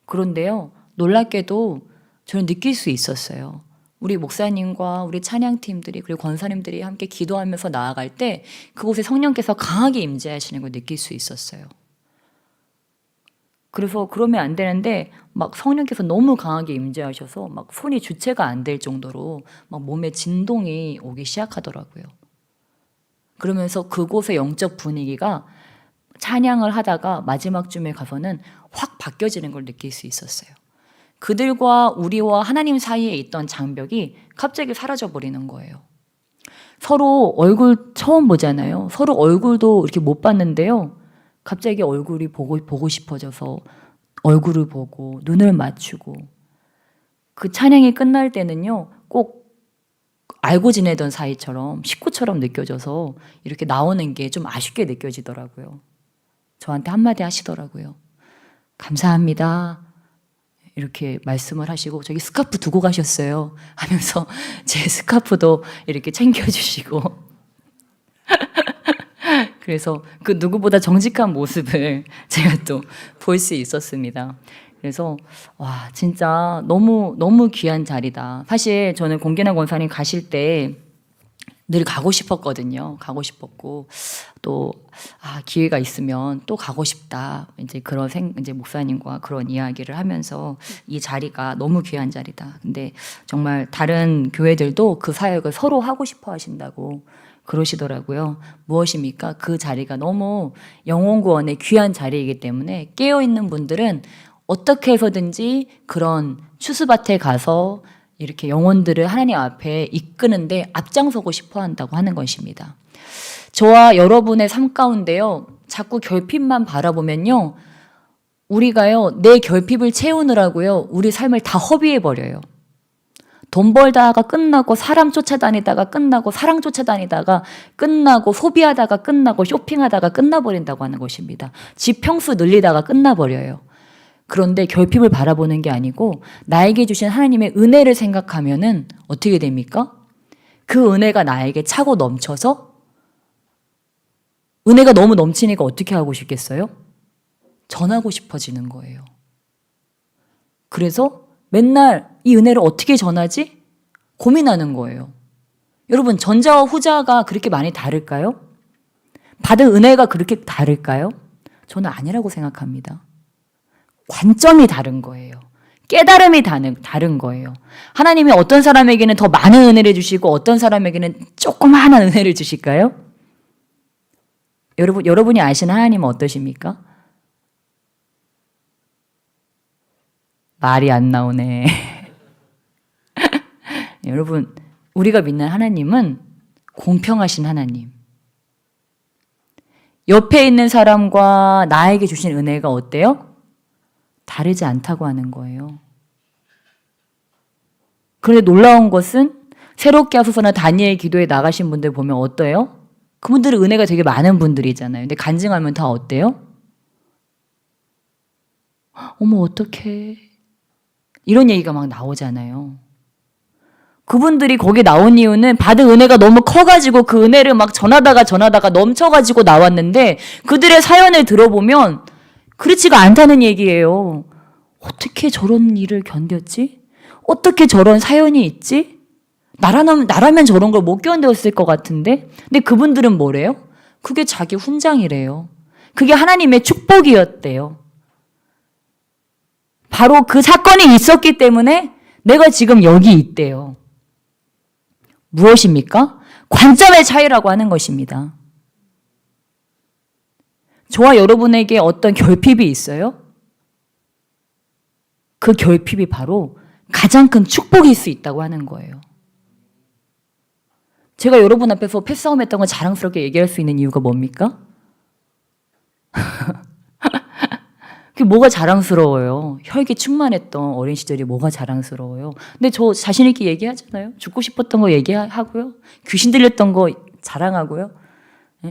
Speaker 1: 그런데요, 놀랍게도 저는 느낄 수 있었어요. 우리 목사님과 우리 찬양팀들이 그리고 권사님들이 함께 기도하면서 나아갈 때 그곳에 성령께서 강하게 임재하시는 걸 느낄 수 있었어요. 그래서 그러면 안 되는데 막 성령께서 너무 강하게 임재하셔서 막 손이 주체가 안 될 정도로 막 몸에 진동이 오기 시작하더라고요. 그러면서 그곳의 영적 분위기가 찬양을 하다가 마지막 쯤에 가서는 확 바뀌어지는 걸 느낄 수 있었어요. 그들과 우리와 하나님 사이에 있던 장벽이 갑자기 사라져 버리는 거예요. 서로 얼굴 처음 보잖아요. 서로 얼굴도 이렇게 못 봤는데요. 갑자기 얼굴이 보고 싶어져서 얼굴을 보고 눈을 맞추고, 그 찬양이 끝날 때는요, 꼭 알고 지내던 사이처럼 식구처럼 느껴져서 이렇게 나오는 게 좀 아쉽게 느껴지더라고요. 저한테 한마디 하시더라고요. 감사합니다. 이렇게 말씀을 하시고, 저기 스카프 두고 가셨어요 하면서 제 스카프도 이렇게 챙겨주시고 그래서 그 누구보다 정직한 모습을 제가 또 볼 수 있었습니다. 그래서 와, 진짜 너무 귀한 자리다. 사실 저는 공기나 권사님 가실 때 늘 가고 싶었거든요. 가고 싶었고 또 기회가 있으면 또 가고 싶다. 이제 이제 목사님과 그런 이야기를 하면서 이 자리가 너무 귀한 자리다. 근데 정말 다른 교회들도 그 사역을 서로 하고 싶어 하신다고 그러시더라고요. 무엇입니까? 그 자리가 너무 영혼구원의 귀한 자리이기 때문에 깨어있는 분들은 어떻게 해서든지 그런 추수밭에 가서 이렇게 영혼들을 하나님 앞에 이끄는데 앞장서고 싶어 한다고 하는 것입니다. 저와 여러분의 삶 가운데요, 자꾸 결핍만 바라보면요, 우리가요, 내 결핍을 채우느라고요, 우리 삶을 다 허비해버려요. 돈 벌다가 끝나고, 사람 쫓아다니다가 끝나고, 사랑 쫓아다니다가 끝나고, 소비하다가 끝나고, 쇼핑하다가 끝나버린다고 하는 것입니다. 집 평수 늘리다가 끝나버려요. 그런데 결핍을 바라보는 게 아니고 나에게 주신 하나님의 은혜를 생각하면은 어떻게 됩니까? 그 은혜가 나에게 차고 넘쳐서, 은혜가 너무 넘치니까 어떻게 하고 싶겠어요? 전하고 싶어지는 거예요. 그래서 맨날 이 은혜를 어떻게 전하지? 고민하는 거예요. 여러분, 전자와 후자가 그렇게 많이 다를까요? 받은 은혜가 그렇게 다를까요? 저는 아니라고 생각합니다. 관점이 다른 거예요. 깨달음이 다른 거예요. 하나님이 어떤 사람에게는 더 많은 은혜를 주시고 어떤 사람에게는 조그마한 은혜를 주실까요? 여러분이 아시는 하나님은 어떠십니까? 말이 안 나오네. 여러분, 우리가 믿는 하나님은 공평하신 하나님. 옆에 있는 사람과 나에게 주신 은혜가 어때요? 다르지 않다고 하는 거예요. 그런데 놀라운 것은 새롭게 하소서나 다니엘 기도에 나가신 분들 보면 어때요? 그분들은 은혜가 되게 많은 분들이잖아요. 근데 간증하면 다 어때요? 어머 어떡해. 이런 얘기가 막 나오잖아요. 그분들이 거기 나온 이유는 받은 은혜가 너무 커가지고 그 은혜를 막 전하다가 넘쳐가지고 나왔는데 그들의 사연을 들어보면 그렇지가 않다는 얘기예요. 어떻게 저런 일을 견뎠지? 어떻게 저런 사연이 있지? 나라면 저런 걸 못 견뎠을 것 같은데? 근데 그분들은 뭐래요? 그게 자기 훈장이래요. 그게 하나님의 축복이었대요. 바로 그 사건이 있었기 때문에 내가 지금 여기 있대요. 무엇입니까? 관점의 차이라고 하는 것입니다. 저와 여러분에게 어떤 결핍이 있어요? 그 결핍이 바로 가장 큰 축복일 수 있다고 하는 거예요. 제가 여러분 앞에서 패싸움 했던 걸 자랑스럽게 얘기할 수 있는 이유가 뭡니까? 그게 뭐가 자랑스러워요? 혈기 충만했던 어린 시절이 뭐가 자랑스러워요? 근데 저 자신 있게 얘기하잖아요. 죽고 싶었던 거 얘기하고요. 귀신 들렸던 거 자랑하고요.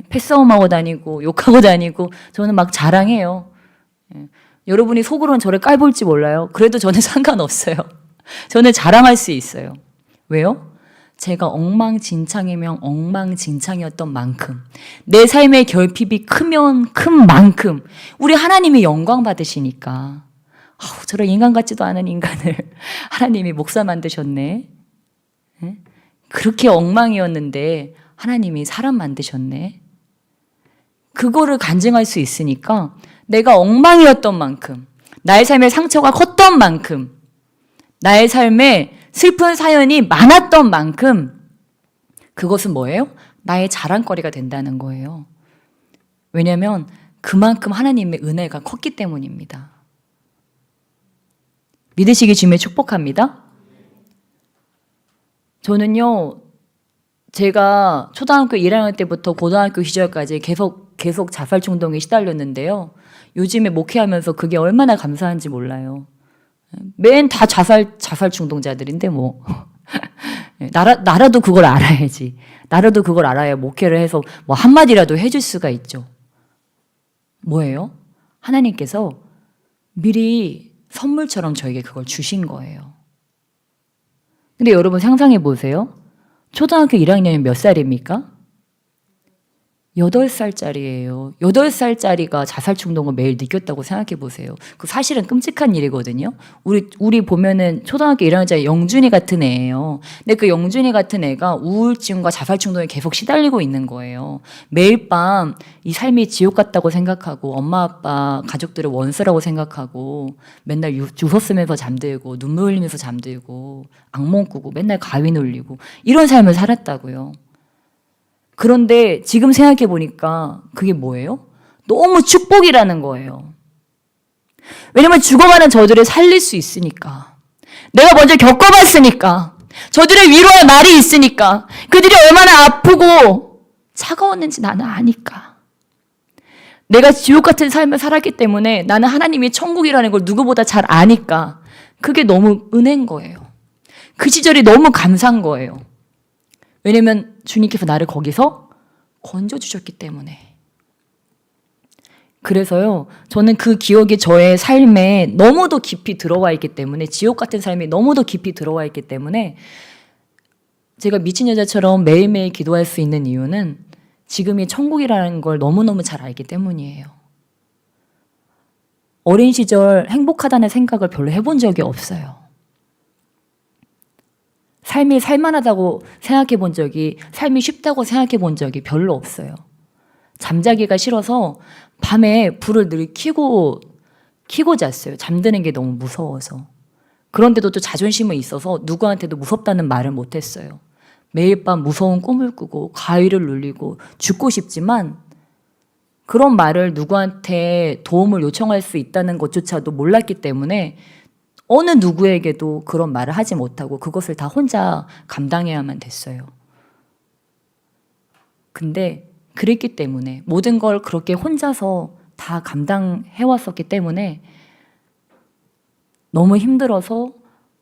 Speaker 1: 패싸움하고 다니고 욕하고 다니고 저는 막 자랑해요. 여러분이 속으로는 저를 깔볼지 몰라요. 그래도 저는 상관없어요. 저는 자랑할 수 있어요. 왜요? 제가 엉망진창이면 엉망진창이었던 만큼 내 삶의 결핍이 크면 큰 만큼 우리 하나님이 영광 받으시니까 저런 인간 같지도 않은 인간을 하나님이 목사 만드셨네. 그렇게 엉망이었는데 하나님이 사람 만드셨네. 그거를 간증할 수 있으니까 내가 엉망이었던 만큼 나의 삶의 상처가 컸던 만큼 나의 삶에 슬픈 사연이 많았던 만큼 그것은 뭐예요? 나의 자랑거리가 된다는 거예요. 왜냐하면 그만큼 하나님의 은혜가 컸기 때문입니다. 믿으시기 주님의 축복합니다. 저는요, 제가 초등학교 1학년 때부터 고등학교 시절까지 계속 자살 충동에 시달렸는데요. 요즘에 목회하면서 그게 얼마나 감사한지 몰라요. 맨 다 자살 충동자들인데 뭐 나라도 그걸 알아야지. 나라도 그걸 알아야 목회를 해서 뭐 한마디라도 해줄 수가 있죠. 뭐예요? 하나님께서 미리 선물처럼 저에게 그걸 주신 거예요. 근데 여러분 상상해 보세요. 초등학교 1학년이면 몇 살입니까? 8살짜리예요. 8살짜리가 자살 충동을 매일 느꼈다고 생각해 보세요. 그 사실은 끔찍한 일이거든요. 우리 보면은 초등학교 1학년짜리 영준이 같은 애예요. 근데 그 영준이 같은 애가 우울증과 자살 충동에 계속 시달리고 있는 거예요. 매일 밤 이 삶이 지옥 같다고 생각하고 엄마 아빠 가족들을 원수라고 생각하고 맨날 주워 쓰면서 잠들고 눈물 흘리면서 잠들고 악몽 꾸고 맨날 가위 눌리고 이런 삶을 살았다고요. 그런데 지금 생각해 보니까 그게 뭐예요? 너무 축복이라는 거예요. 왜냐면 죽어가는 저들을 살릴 수 있으니까. 내가 먼저 겪어봤으니까. 저들을 위로할 말이 있으니까. 그들이 얼마나 아프고 차가웠는지 나는 아니까. 내가 지옥 같은 삶을 살았기 때문에 나는 하나님이 천국이라는 걸 누구보다 잘 아니까. 그게 너무 은혜인 거예요. 그 시절이 너무 감사한 거예요. 왜냐면 주님께서 나를 거기서 건져주셨기 때문에. 그래서요, 저는 그 기억이 저의 삶에 너무도 깊이 들어와 있기 때문에, 지옥 같은 삶이 너무도 깊이 들어와 있기 때문에, 제가 미친 여자처럼 매일매일 기도할 수 있는 이유는 지금이 천국이라는 걸 너무너무 잘 알기 때문이에요. 어린 시절 행복하다는 생각을 별로 해본 적이 없어요. 삶이 살만하다고 생각해 본 적이, 삶이 쉽다고 생각해 본 적이 별로 없어요. 잠자기가 싫어서 밤에 불을 늘 켜고 잤어요. 잠드는 게 너무 무서워서. 그런데도 또 자존심은 있어서 누구한테도 무섭다는 말을 못했어요. 매일 밤 무서운 꿈을 꾸고 가위를 눌리고 죽고 싶지만 그런 말을 누구한테 도움을 요청할 수 있다는 것조차도 몰랐기 때문에 어느 누구에게도 그런 말을 하지 못하고 그것을 다 혼자 감당해야만 됐어요. 근데 그랬기 때문에 모든 걸 그렇게 혼자서 다 감당해왔었기 때문에 너무 힘들어서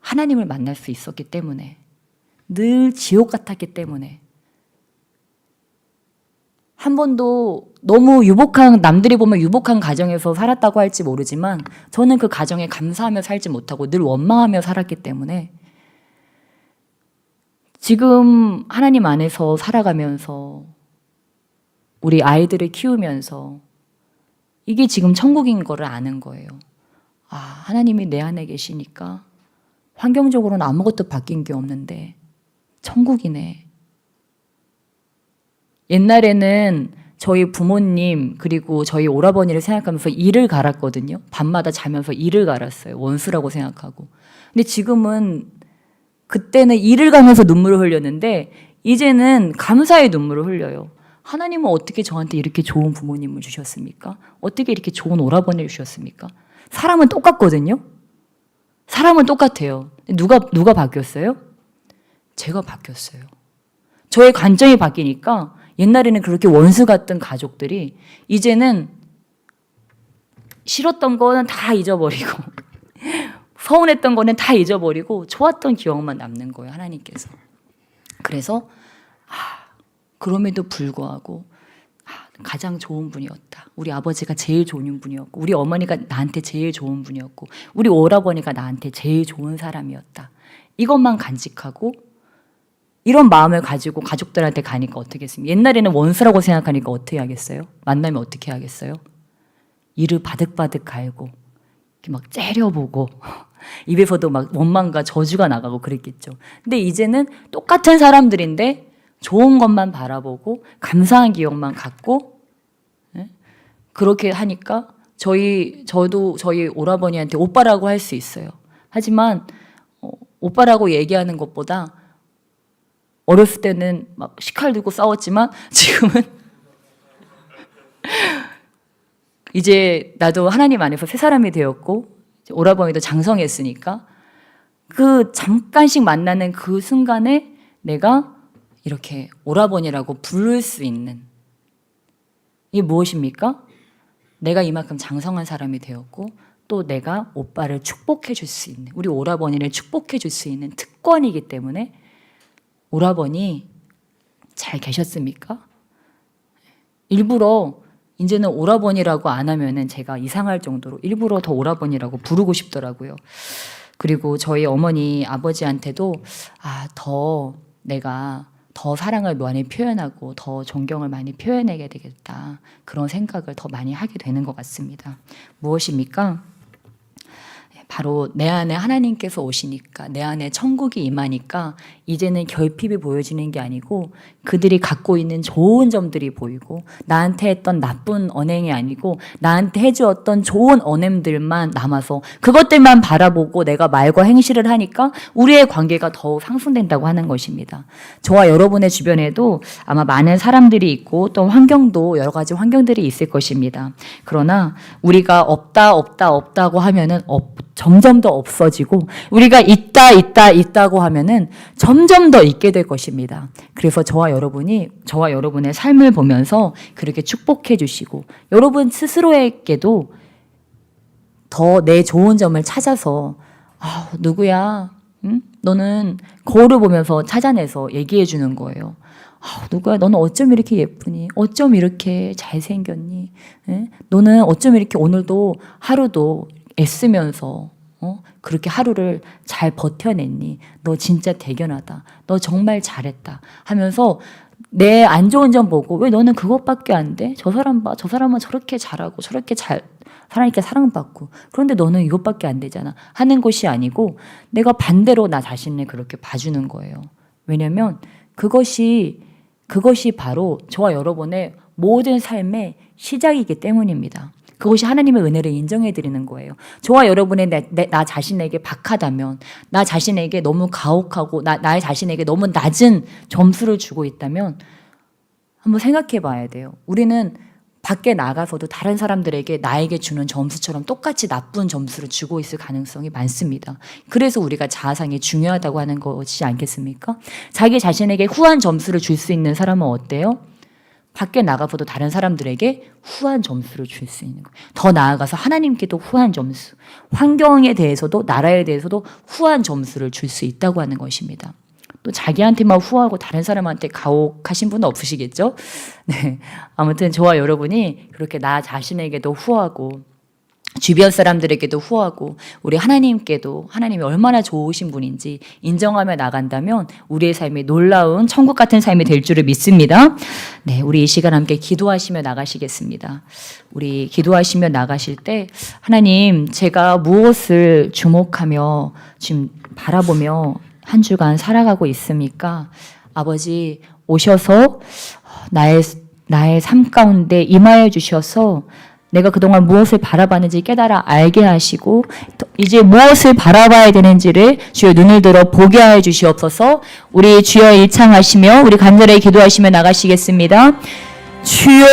Speaker 1: 하나님을 만날 수 있었기 때문에 늘 지옥 같았기 때문에 한 번도 너무 유복한, 남들이 보면 유복한 가정에서 살았다고 할지 모르지만 저는 그 가정에 감사하며 살지 못하고 늘 원망하며 살았기 때문에 지금 하나님 안에서 살아가면서 우리 아이들을 키우면서 이게 지금 천국인 거를 아는 거예요. 아, 하나님이 내 안에 계시니까 환경적으로는 아무것도 바뀐 게 없는데 천국이네. 옛날에는 저희 부모님 그리고 저희 오라버니를 생각하면서 이를 갈았거든요. 밤마다 자면서 이를 갈았어요. 원수라고 생각하고. 근데 지금은 그때는 이를 가면서 눈물을 흘렸는데 이제는 감사의 눈물을 흘려요. 하나님은 어떻게 저한테 이렇게 좋은 부모님을 주셨습니까? 어떻게 이렇게 좋은 오라버니를 주셨습니까? 사람은 똑같거든요. 사람은 똑같아요. 누가 바뀌었어요? 제가 바뀌었어요. 저의 관점이 바뀌니까 옛날에는 그렇게 원수 같던 가족들이 이제는 싫었던 거는 다 잊어버리고 서운했던 거는 다 잊어버리고 좋았던 기억만 남는 거예요. 하나님께서. 그래서 그럼에도 불구하고 가장 좋은 분이었다. 우리 아버지가 제일 좋은 분이었고 우리 어머니가 나한테 제일 좋은 분이었고 우리 오라버니가 나한테 제일 좋은 사람이었다. 이것만 간직하고 이런 마음을 가지고 가족들한테 가니까 어떻게 했습니까? 옛날에는 원수라고 생각하니까 어떻게 하겠어요? 만나면 어떻게 하겠어요? 이를 바득바득 갈고 이렇게 막 째려보고 입에서도 막 원망과 저주가 나가고 그랬겠죠. 근데 이제는 똑같은 사람들인데 좋은 것만 바라보고 감사한 기억만 갖고 그렇게 하니까 저도 저희 오라버니한테 오빠라고 할 수 있어요. 하지만 오빠라고 얘기하는 것보다 어렸을 때는 막 식칼 들고 싸웠지만 지금은 이제 나도 하나님 안에서 새 사람이 되었고 오라버니도 장성했으니까 그 잠깐씩 만나는 그 순간에 내가 이렇게 오라버니라고 부를 수 있는 이게 무엇입니까? 내가 이만큼 장성한 사람이 되었고 또 내가 오빠를 축복해 줄 수 있는 우리 오라버니를 축복해 줄 수 있는 특권이기 때문에 오라버니 잘 계셨습니까? 일부러 이제는 오라버니라고 안 하면은 제가 이상할 정도로 일부러 더 오라버니라고 부르고 싶더라고요. 그리고 저희 어머니 아버지한테도 더 내가 더 사랑을 많이 표현하고 더 존경을 많이 표현하게 되겠다. 그런 생각을 더 많이 하게 되는 것 같습니다. 무엇입니까? 바로 내 안에 하나님께서 오시니까 내 안에 천국이 임하니까 이제는 결핍이 보여지는 게 아니고 그들이 갖고 있는 좋은 점들이 보이고 나한테 했던 나쁜 언행이 아니고 나한테 해주었던 좋은 언행들만 남아서 그것들만 바라보고 내가 말과 행실을 하니까 우리의 관계가 더욱 상승된다고 하는 것입니다. 저와 여러분의 주변에도 아마 많은 사람들이 있고 또 환경도 여러 가지 환경들이 있을 것입니다. 그러나 우리가 없다고 하면은 점점 더 없어지고 우리가 있다고 하면은 점점 더 있게 될 것입니다. 그래서 저와 여러분의 삶을 보면서 그렇게 축복해 주시고 여러분 스스로에게도 더 내 좋은 점을 찾아서 누구야? 응? 너는 거울을 보면서 찾아내서 얘기해 주는 거예요. 누구야? 너는 어쩜 이렇게 예쁘니? 어쩜 이렇게 잘생겼니? 응? 너는 어쩜 이렇게 오늘도 하루도 애쓰면서 그렇게 하루를 잘 버텨냈니? 너 진짜 대견하다. 너 정말 잘했다. 하면서 내 안 좋은 점 보고 왜 너는 그것밖에 안 돼? 저 사람 봐. 저 사람은 저렇게 잘하고 저렇게 하나님께 사랑받고 그런데 너는 이것밖에 안 되잖아. 하는 것이 아니고 내가 반대로 나 자신을 그렇게 봐주는 거예요. 왜냐하면 그것이 바로 저와 여러분의 모든 삶의 시작이기 때문입니다. 그것이 하나님의 은혜를 인정해 드리는 거예요. 저와 여러분의 나 자신에게 박하다면, 나 자신에게 너무 가혹하고 나의 자신에게 너무 낮은 점수를 주고 있다면 한번 생각해 봐야 돼요. 우리는 밖에 나가서도 다른 사람들에게 나에게 주는 점수처럼 똑같이 나쁜 점수를 주고 있을 가능성이 많습니다. 그래서 우리가 자아상이 중요하다고 하는 것이 아니겠습니까? 자기 자신에게 후한 점수를 줄 수 있는 사람은 어때요? 밖에 나가서도 다른 사람들에게 후한 점수를 줄 수 있는 거예요. 더 나아가서 하나님께도 후한 점수, 환경에 대해서도 나라에 대해서도 후한 점수를 줄 수 있다고 하는 것입니다. 또 자기한테만 후하고 다른 사람한테 가혹하신 분은 없으시겠죠? 네. 아무튼 저와 여러분이 그렇게 나 자신에게도 후하고 주변 사람들에게도 후하고 우리 하나님께도 하나님이 얼마나 좋으신 분인지 인정하며 나간다면 우리의 삶이 놀라운 천국 같은 삶이 될 줄을 믿습니다. 네, 우리 이 시간 함께 기도하시며 나가시겠습니다. 우리 기도하시며 나가실 때 하나님 제가 무엇을 주목하며 지금 바라보며 한 주간 살아가고 있습니까? 아버지 오셔서 나의 삶 가운데 임하여 주셔서 내가 그동안 무엇을 바라봤는지 깨달아 알게 하시고 이제 무엇을 바라봐야 되는지를 주여 눈을 들어 보게 하여 주시옵소서. 우리 주여 일창하시며 우리 간절히 기도하시며 나가시겠습니다. 주여